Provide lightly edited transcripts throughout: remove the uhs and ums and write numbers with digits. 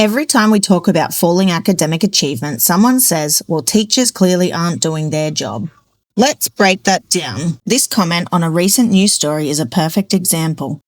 Every time we talk about falling academic achievement, someone says, well, teachers clearly aren't doing their job. Let's break that down. This comment on a recent news story is a perfect example.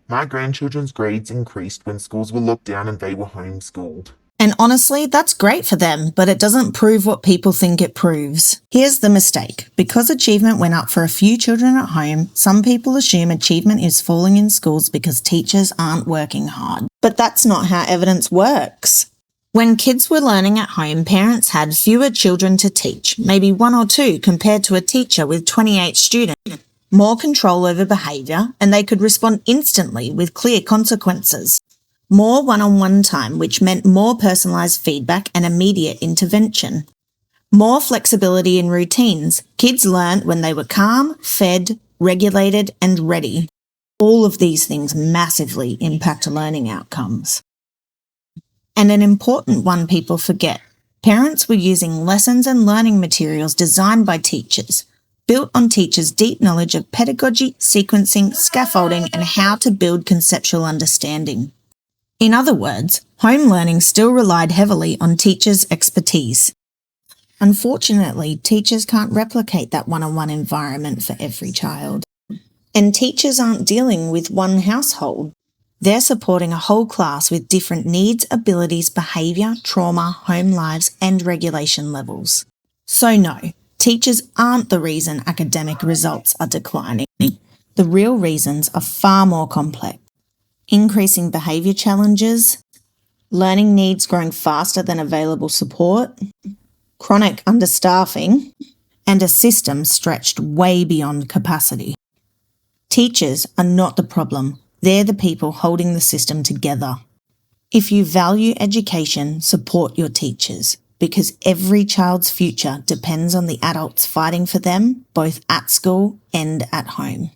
My grandchildren's grades increased when schools were locked down and they were homeschooled. And honestly, that's great for them, but it doesn't prove what people think it proves. Here's the mistake. Because achievement went up for a few children at home, some people assume achievement is falling in schools because teachers aren't working hard. But that's not how evidence works. When kids were learning at home, parents had fewer children to teach, maybe 1 or 2 compared to a teacher with 28 students. More control over behaviour, and they could respond instantly with clear consequences. More one-on-one time, which meant more personalised feedback and immediate intervention. More flexibility in routines. Kids learnt when they were calm, fed, regulated and ready. All of these things massively impact learning outcomes. And an important one people forget. Parents were using lessons and learning materials designed by teachers, built on teachers' deep knowledge of pedagogy, sequencing, scaffolding and how to build conceptual understanding. In other words, home learning still relied heavily on teachers' expertise. Unfortunately, teachers can't replicate that one-on-one environment for every child. And teachers aren't dealing with one household. They're supporting a whole class with different needs, abilities, behaviour, trauma, home lives and regulation levels. So no, teachers aren't the reason academic results are declining. The real reasons are far more complex. Increasing behaviour challenges, learning needs growing faster than available support, chronic understaffing, and a system stretched way beyond capacity. Teachers are not the problem, they're the people holding the system together. If you value education, support your teachers, because every child's future depends on the adults fighting for them, both at school and at home.